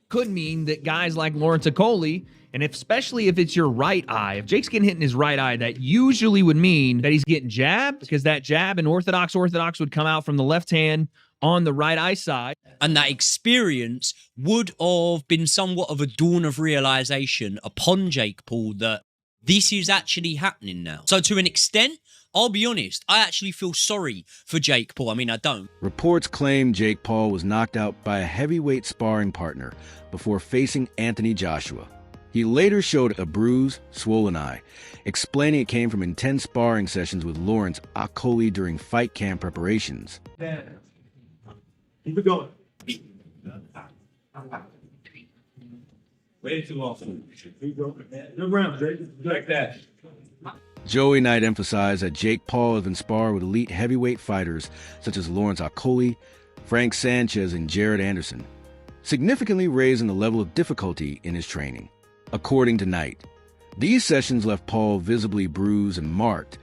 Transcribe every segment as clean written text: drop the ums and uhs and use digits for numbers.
Could mean that guys like Lawrence Okoli, and especially if it's your right eye, if Jake's getting hit in his right eye, that usually would mean that he's getting jabbed, because that jab in orthodox would come out from the left hand on the right eye side. And that experience would have been somewhat of a dawn of realization upon Jake Paul that this is actually happening now. So to an extent, I'll be honest, I actually feel sorry for Jake Paul. I mean, I don't. Reports claim Jake Paul was knocked out by a heavyweight sparring partner before facing Anthony Joshua. He later showed a bruised, swollen eye, explaining it came from intense sparring sessions with Lawrence Okoli during fight camp preparations. Keep it going. Way too often. Keep going. Good round, Jake. Like that. Joey Knight emphasized that Jake Paul has been sparred with elite heavyweight fighters such as Lawrence Okoli, Frank Sanchez, and Jared Anderson, significantly raising the level of difficulty in his training. According to Knight, these sessions left Paul visibly bruised and marked,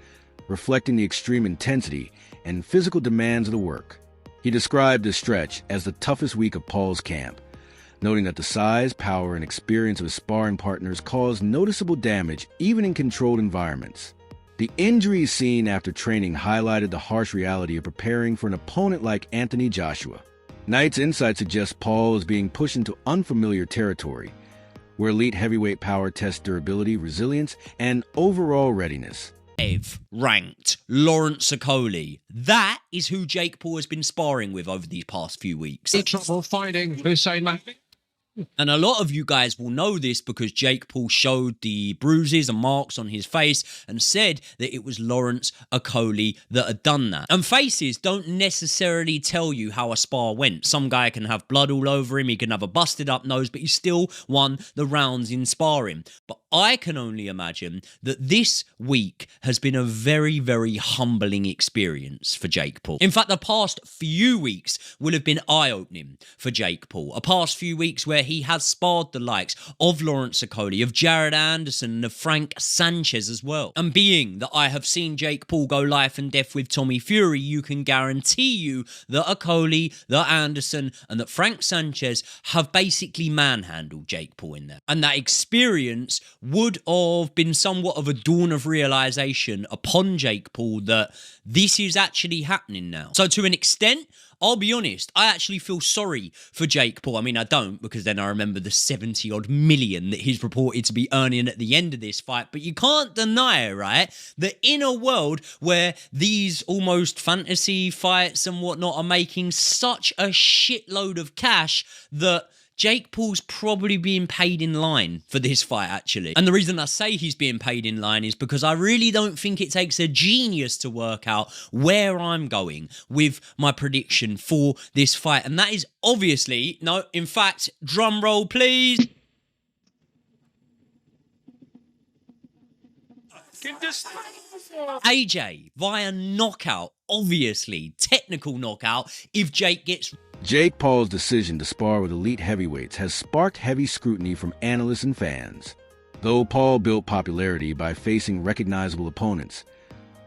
reflecting the extreme intensity and physical demands of the work. He described this stretch as the toughest week of Paul's camp, noting that the size, power, and experience of his sparring partners caused noticeable damage even in controlled environments. The injuries seen after training highlighted the harsh reality of preparing for an opponent like Anthony Joshua. Knight's insight suggests Paul is being pushed into unfamiliar territory, where elite heavyweight power tests durability, resilience, and overall readiness. Ranked Lawrence Okoli. That is who Jake Paul has been sparring with over these past few weeks. Trouble finding Hussein Mahdi. And a lot of you guys will know this because Jake Paul showed the bruises and marks on his face and said that it was Lawrence Okoli that had done that. And faces don't necessarily tell you how a spar went. Some guy can have blood all over him, he can have a busted up nose, but he still won the rounds in sparring. But I can only imagine that this week has been a very, very humbling experience for Jake Paul. In fact, the past few weeks will have been eye-opening for Jake Paul. A past few weeks where he has sparred the likes of Lawrence Okoli, of Jared Anderson, and of Frank Sanchez as well. And being that I have seen Jake Paul go life and death with Tommy Fury, you can guarantee you that Okoli, that Anderson, and that Frank Sanchez have basically manhandled Jake Paul in there. And that experience would have been somewhat of a dawn of realization upon Jake Paul that this is actually happening now. So to an extent, I'll be honest, I actually feel sorry for Jake Paul. I mean, I don't, because then I remember the 70-odd million that he's reported to be earning at the end of this fight. But you can't deny, right, that in a world where these almost fantasy fights and whatnot are making such a shitload of cash, that Jake Paul's probably being paid in line for this fight, actually. And the reason I say he's being paid in line is because I really don't think it takes a genius to work out where I'm going with my prediction for this fight. And that is obviously, no, in fact, drum roll, please. AJ via knockout, obviously, technical knockout, if Jake gets... Jake Paul's decision to spar with elite heavyweights has sparked heavy scrutiny from analysts and fans. Though Paul built popularity by facing recognizable opponents,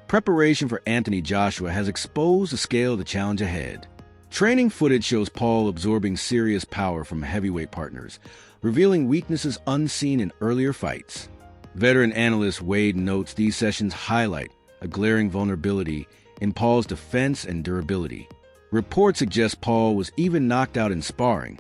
preparation for Anthony Joshua has exposed the scale of the challenge ahead. Training footage shows Paul absorbing serious power from heavyweight partners, revealing weaknesses unseen in earlier fights. Veteran analyst Wade notes these sessions highlight a glaring vulnerability in Paul's defense and durability. Reports suggest Paul was even knocked out in sparring,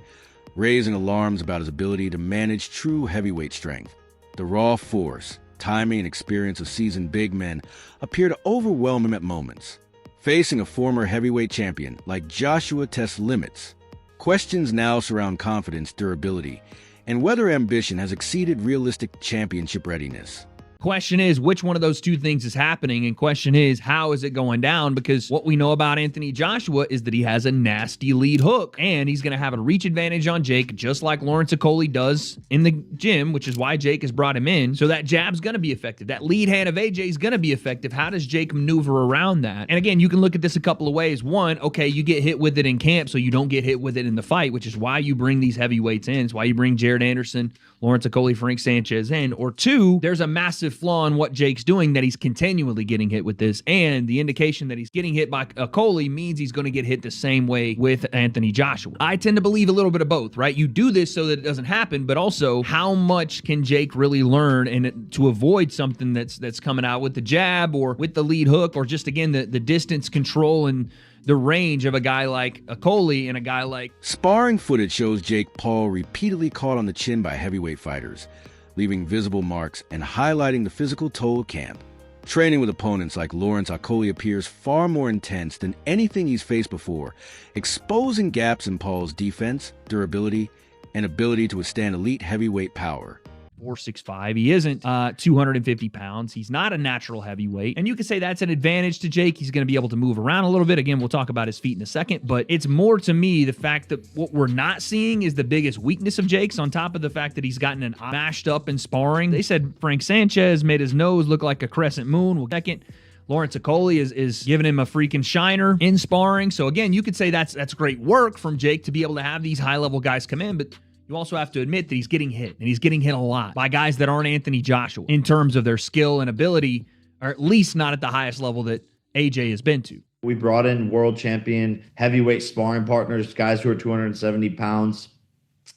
raising alarms about his ability to manage true heavyweight strength. The raw force, timing, and experience of seasoned big men appear to overwhelm him at moments. Facing a former heavyweight champion like Joshua tests limits. Questions now surround confidence, durability, and whether ambition has exceeded realistic championship readiness. Question is, which one of those two things is happening? And question is, how is it going down? Because what we know about Anthony Joshua is that he has a nasty lead hook, and he's going to have a reach advantage on Jake, just like Lawrence Okoli does in the gym, which is why Jake has brought him in. So that jab's going to be effective. That lead hand of AJ is going to be effective. How does Jake maneuver around that? And again, you can look at this a couple of ways. One, okay, you get hit with it in camp, so you don't get hit with it in the fight, which is why you bring these heavyweights in. It's why you bring Jared Anderson, Lawrence Okoli, Frank Sanchez in. Or two, there's a massive massive flaw in what Jake's doing that he's continually getting hit with this, and the indication that he's getting hit by Coley means he's going to get hit the same way with Anthony Joshua. I tend to believe a little bit of both, right? You do this so that it doesn't happen, but also how much can Jake really learn and to avoid something that's coming out with the jab or with the lead hook, or just, again, the distance control and the range of a guy like a Coley and a guy like... Sparring footage shows Jake Paul repeatedly caught on the chin by heavyweight fighters, leaving visible marks and highlighting the physical toll of camp. Training with opponents like Lawrence Okolie appears far more intense than anything he's faced before, exposing gaps in Paul's defense, durability, and ability to withstand elite heavyweight power. 4'6". He isn't 250 pounds. He's not a natural heavyweight. And you could say that's an advantage to Jake. He's going to be able to move around a little bit. Again, we'll talk about his feet in a second. But it's more, to me, the fact that what we're not seeing is the biggest weakness of Jake's, on top of the fact that he's gotten an mashed up in sparring. They said Frank Sanchez made his nose look like a crescent moon. Well, second, Lawrence Okolie is giving him a freaking shiner in sparring. So again, you could say that's great work from Jake to be able to have these high-level guys come in, but you also have to admit that he's getting hit, and he's getting hit a lot by guys that aren't Anthony Joshua in terms of their skill and ability, or at least not at the highest level that AJ has been to. We brought in world champion heavyweight sparring partners, guys who are 270 pounds,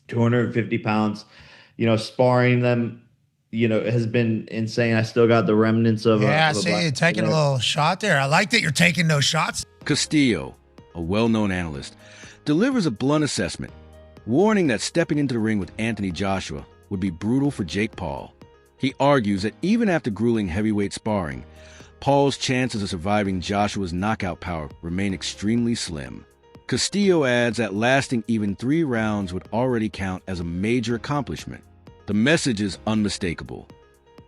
250 pounds. Sparring them, has been insane. I still got the remnants of I see you taking a little shot there. I like that you're taking those shots. Castillo, a well-known analyst, delivers a blunt assessment, warning that stepping into the ring with Anthony Joshua would be brutal for Jake Paul. He argues that even after grueling heavyweight sparring, Paul's chances of surviving Joshua's knockout power remain extremely slim. Castillo adds that lasting even 3 rounds would already count as a major accomplishment. The message is unmistakable.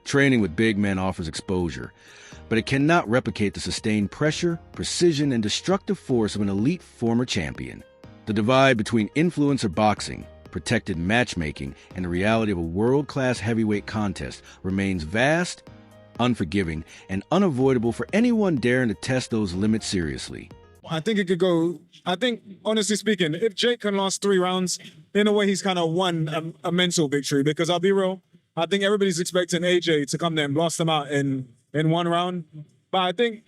Training with big men offers exposure, but it cannot replicate the sustained pressure, precision, and destructive force of an elite former champion. The divide between influencer boxing, protected matchmaking, and the reality of a world-class heavyweight contest remains vast, unforgiving, and unavoidable for anyone daring to test those limits seriously. I think it could go, honestly speaking, if Jake can last 3 rounds, in a way he's kind of won a mental victory, because I'll be real, I think everybody's expecting AJ to come there and blast them out in 1 round. But I think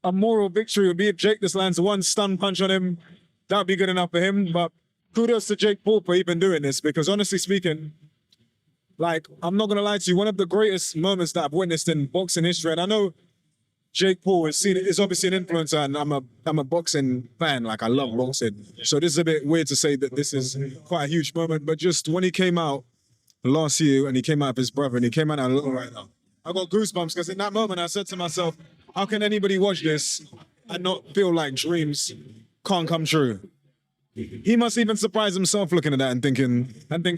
a moral victory would be if Jake just lands 1 stun punch on him. That would be good enough for him. But kudos to Jake Paul for even doing this, because honestly speaking, I'm not going to lie to you, one of the greatest moments that I've witnessed in boxing history, and I know Jake Paul is obviously an influencer, and I'm a boxing fan. I love boxing. So this is a bit weird to say that this is quite a huge moment, but just when he came out last year and he came out with his brother and he came out right now, I got goosebumps, because in that moment I said to myself, how can anybody watch this and not feel like dreams can't come true? He must even surprise himself looking at that and think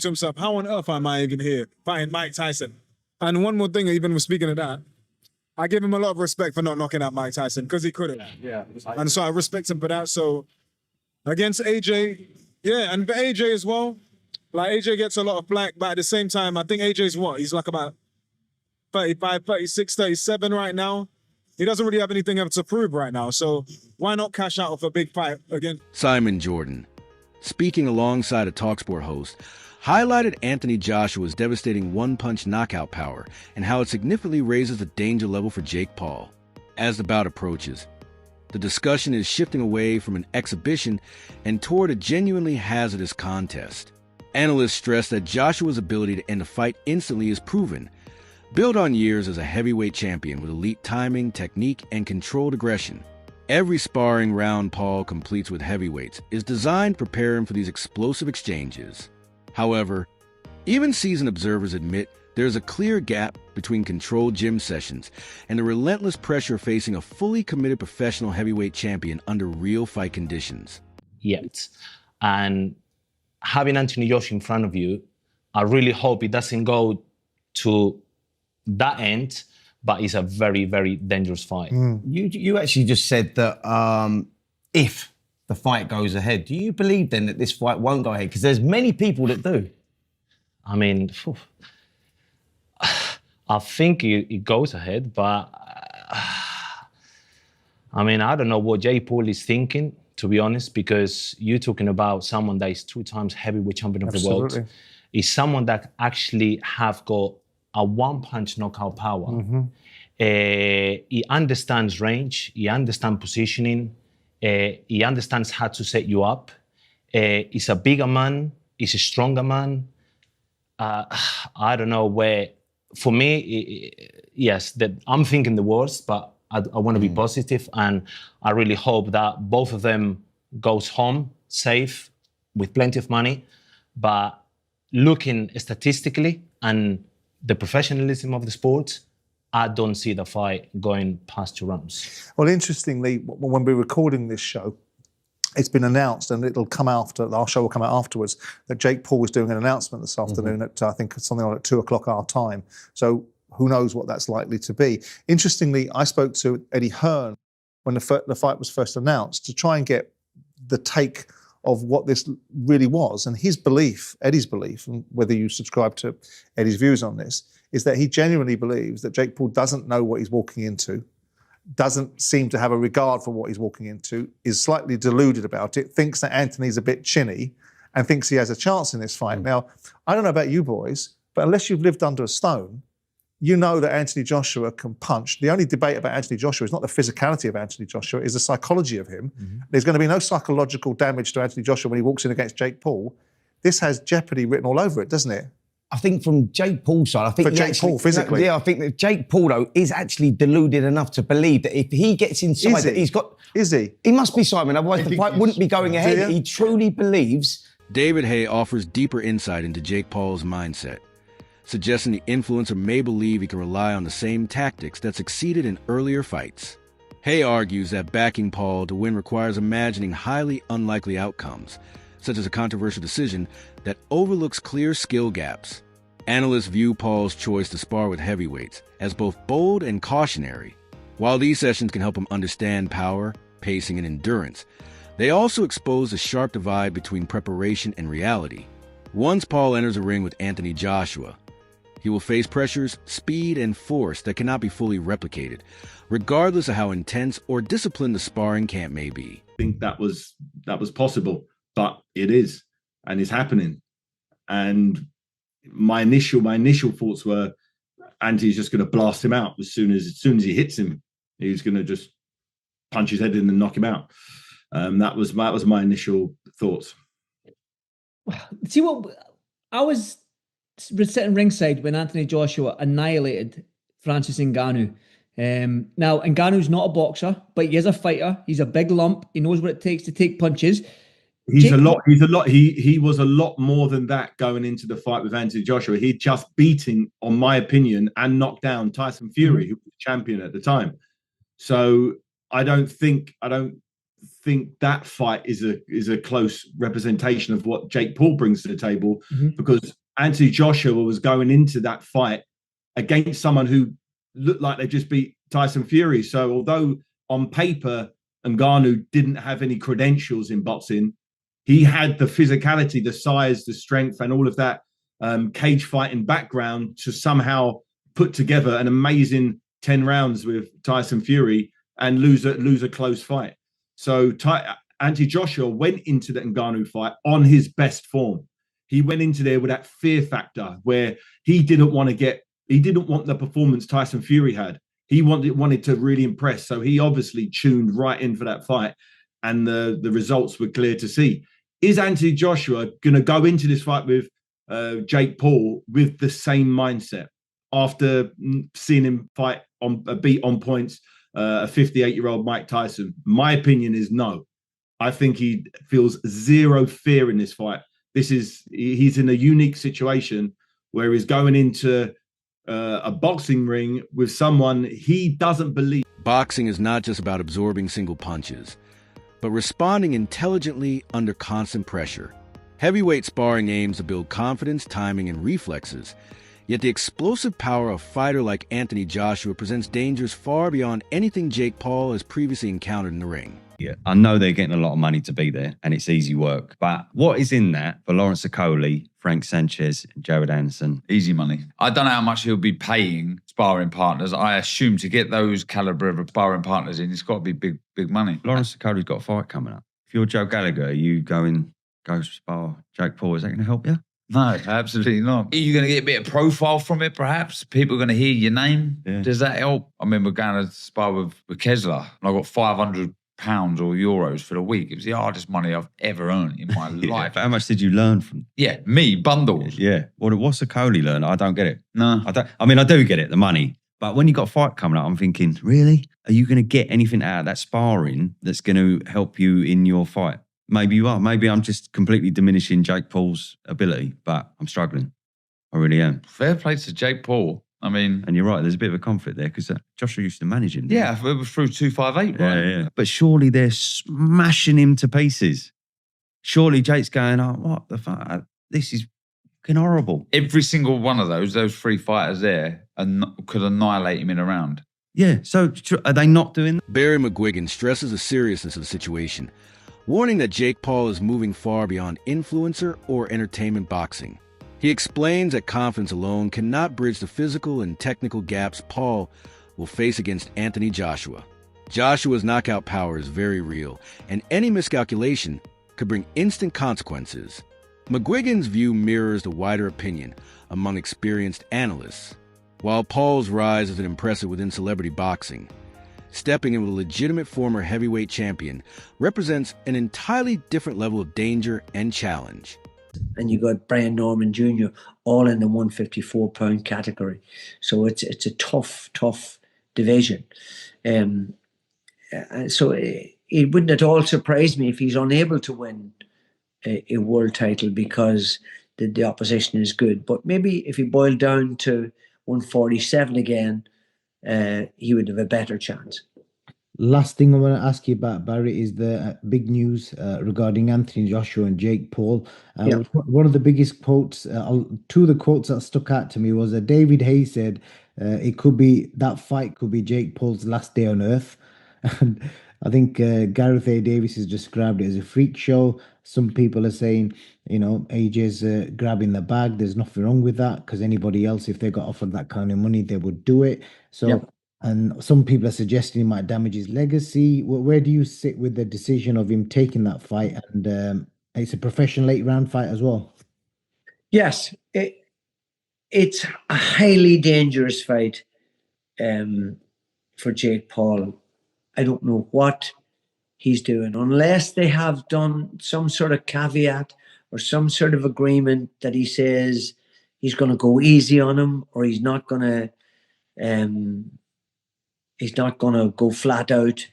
to himself, how on earth am I even here fighting Mike Tyson? And one more thing, even with speaking of that, I give him a lot of respect for not knocking out Mike Tyson, because he couldn't. Yeah. And so I respect him for that. So against AJ, and for AJ as well, AJ gets a lot of flack, but at the same time, I think AJ's he's about 35, 36, 37 right now. He doesn't really have anything else to prove right now, so why not cash out with a big fight again? Simon Jordan, speaking alongside a TalkSport host, highlighted Anthony Joshua's devastating one-punch knockout power and how it significantly raises the danger level for Jake Paul. As the bout approaches, the discussion is shifting away from an exhibition and toward a genuinely hazardous contest. Analysts stress that Joshua's ability to end a fight instantly is proven, built on years as a heavyweight champion with elite timing, technique, and controlled aggression. Every sparring round Paul completes with heavyweights is designed to prepare him for these explosive exchanges. However, even seasoned observers admit there's a clear gap between controlled gym sessions and the relentless pressure facing a fully committed professional heavyweight champion under real fight conditions. Yet. And having Anthony Joshua in front of you, I really hope it doesn't go to that end, but it's a very, very dangerous fight. You actually just said that if the fight goes ahead, do you believe then that this fight won't go ahead? Because there's many people that do. I mean, I think it goes ahead, but I mean, I don't know what Jake Paul is thinking, to be honest, because you're talking about someone that is 2 times heavyweight champion of the world. Is someone that actually have got a one-punch knockout power. He understands range, he understands positioning, he understands how to set you up. He's a bigger man, he's a stronger man. I don't know where, for me, yes, I'm thinking the worst, but I want to be positive, and I really hope that both of them goes home safe with plenty of money. But looking statistically and the professionalism of the sport, I don't see the fight going past 2 rounds. Well, interestingly, when we're recording this show, it's been announced, and it'll come after, our show will come out afterwards, that Jake Paul was doing an announcement this afternoon at, I think, something like 2 o'clock our time. So who knows what that's likely to be. Interestingly, I spoke to Eddie Hearn when the fight was first announced to try and get the take of what this really was. And his belief, Eddie's belief, and whether you subscribe to Eddie's views on this, is that he genuinely believes that Jake Paul doesn't know what he's walking into, doesn't seem to have a regard for what he's walking into, is slightly deluded about it, thinks that Anthony's a bit chinny, and thinks he has a chance in this fight. Now, I don't know about you boys, but unless you've lived under a stone, you know that Anthony Joshua can punch. The only debate about Anthony Joshua is not the physicality of Anthony Joshua, is the psychology of him. There's going to be no psychological damage to Anthony Joshua when he walks in against Jake Paul. This has jeopardy written all over it, doesn't it? I think from Jake Paul's side, I think For Jake Paul, physically. Yeah, I think that Jake Paul, though, is actually deluded enough to believe that if he gets inside, Is that he? he's got. Is he? He must be, Simon. Otherwise, the fight wouldn't be going ahead. you? He truly believes. David Hay offers deeper insight into Jake Paul's mindset, suggesting the influencer may believe he can rely on the same tactics that succeeded in earlier fights. Hay argues that backing Paul to win requires imagining highly unlikely outcomes, such as a controversial decision that overlooks clear skill gaps. Analysts view Paul's choice to spar with heavyweights as both bold and cautionary. While these sessions can help him understand power, pacing, and endurance, they also expose a sharp divide between preparation and reality. Once Paul enters a ring with Anthony Joshua, he will face pressures, speed, and force that cannot be fully replicated, regardless of how intense or disciplined the sparring camp may be. I think that was possible, but it is, and it's happening. And my initial thoughts were, Anthony's just going to blast him out as soon as he hits him. He's going to just punch his head in and knock him out. That was my initial thoughts. See what I was sitting ringside when Anthony Joshua annihilated Francis Ngannou. Now Ngannou's not a boxer, but he is a fighter. He's a big lump. He knows what it takes to take punches. He was a lot more than that going into the fight with Anthony Joshua. He'd just beaten, on my opinion, and knocked down Tyson Fury, who was champion at the time. So I don't think that fight is a close representation of what Jake Paul brings to the table, because Anthony Joshua was going into that fight against someone who looked like they just beat Tyson Fury. So although on paper Ngannou didn't have any credentials in boxing, he had the physicality, the size, the strength, and all of that cage fighting background to somehow put together an amazing 10 rounds with Tyson Fury and lose a close fight. So Anthony Joshua went into the Ngannou fight on his best form. He went into there with that fear factor where he didn't want the performance Tyson Fury had. He wanted to really impress. So he obviously tuned right in for that fight, and the results were clear to see. Is Anthony Joshua going to go into this fight with Jake Paul with the same mindset after seeing him beat on points a 58-year-old Mike Tyson? My opinion is no. I think he feels zero fear in this fight. He's in a unique situation where he's going into a boxing ring with someone he doesn't believe. Boxing is not just about absorbing single punches, but responding intelligently under constant pressure. Heavyweight sparring aims to build confidence, timing, and reflexes, yet the explosive power of a fighter like Anthony Joshua presents dangers far beyond anything Jake Paul has previously encountered in the ring. Yeah, I know they're getting a lot of money to be there and it's easy work, but what is in that for Lawrence Okoli, Frank Sanchez, and Jared Anderson? Easy money. I don't know how much he'll be paying sparring partners. I assume to get those caliber of sparring partners in, it's got to be big money. Lawrence Okoli's got a fight coming up. If you're Joe Gallagher, are you go spar Jake Paul? Is that going to help you? No, absolutely not. Are you going to get a bit of profile from it, perhaps? People are going to hear your name. Yeah. Does that help? I remember going to spar with Kessler, and I got £500 or euros for the week. It was the hardest money I've ever earned in my life. How much did you learn from? Yeah, me, bundles. Yeah. What's a Coley learn? I don't get it. No. I mean, I do get it, the money. But when you got a fight coming up, I'm thinking, really? Are you going to get anything out of that sparring that's going to help you in your fight? Maybe you are. Maybe I'm just completely diminishing Jake Paul's ability, but I'm struggling. I really am. Fair play to Jake Paul. I mean... And you're right, there's a bit of a conflict there because Joshua used to manage him. Yeah, it was through 258, right? Yeah. But surely they're smashing him to pieces. Surely Jake's going, oh, what the fuck? This is fucking horrible. Every single one of those 3 fighters there could annihilate him in a round. Yeah, so are they not doing that? Barry McGuigan stresses the seriousness of the situation, warning that Jake Paul is moving far beyond influencer or entertainment boxing. He explains that confidence alone cannot bridge the physical and technical gaps Paul will face against Anthony Joshua. Joshua's knockout power is very real, and any miscalculation could bring instant consequences. McGuigan's view mirrors the wider opinion among experienced analysts. While Paul's rise has been impressive within celebrity boxing, stepping in with a legitimate former heavyweight champion represents an entirely different level of danger and challenge. And you got Brian Norman Jr. all in the 154-pound category. So it's a tough division. So it wouldn't at all surprise me if he's unable to win a world title because the opposition is good. But maybe if he boiled down to 147 again, he would have a better chance. Last thing I want to ask you about, Barry, is the big news regarding Anthony Joshua and Jake Paul. One of the biggest quotes, two of the quotes that stuck out to me was that David Hayes said that fight could be Jake Paul's last day on earth. And I think Gareth A. Davis has described it as a freak show. Some people are saying, AJ's grabbing the bag. There's nothing wrong with that because anybody else, if they got offered that kind of money, they would do it. So. And some people are suggesting he might damage his legacy. Where do you sit with the decision of him taking that fight? And it's a professional 8-round fight as well. Yes, it's a highly dangerous fight for Jake Paul. I don't know what he's doing, unless they have done some sort of caveat or some sort of agreement that he says he's going to go easy on him or he's not going to... He's not going to go flat out.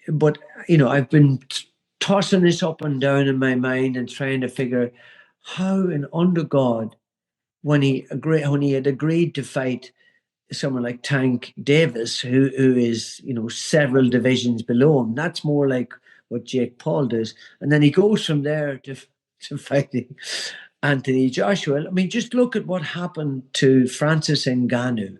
But, I've been tossing this up and down in my mind and trying to figure how and under God, when he had agreed to fight someone like Tank Davis, who is, several divisions below him, that's more like what Jake Paul does. And then he goes from there to fighting Anthony Joshua. I mean, just look at what happened to Francis Ngannou,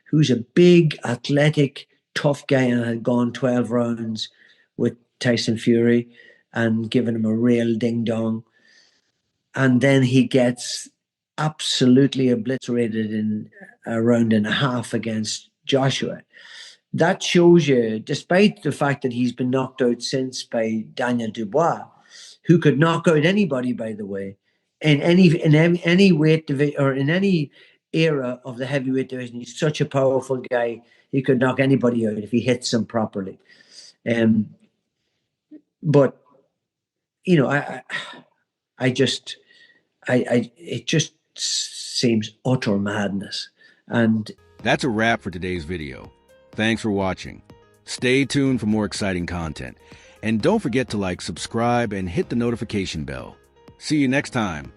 who's a big, athletic, tough guy and had gone 12 rounds with Tyson Fury and given him a real ding-dong. And then he gets absolutely obliterated in a round and a half against Joshua. That shows you, despite the fact that he's been knocked out since by Daniel Dubois, who could knock out anybody, by the way, in any weight division or in any era of the heavyweight division. He's such a powerful guy. He could knock anybody out if he hits them properly. But it just seems utter madness. And that's a wrap for today's video. Thanks for watching. Stay tuned for more exciting content. And don't forget to subscribe, and hit the notification bell. See you next time.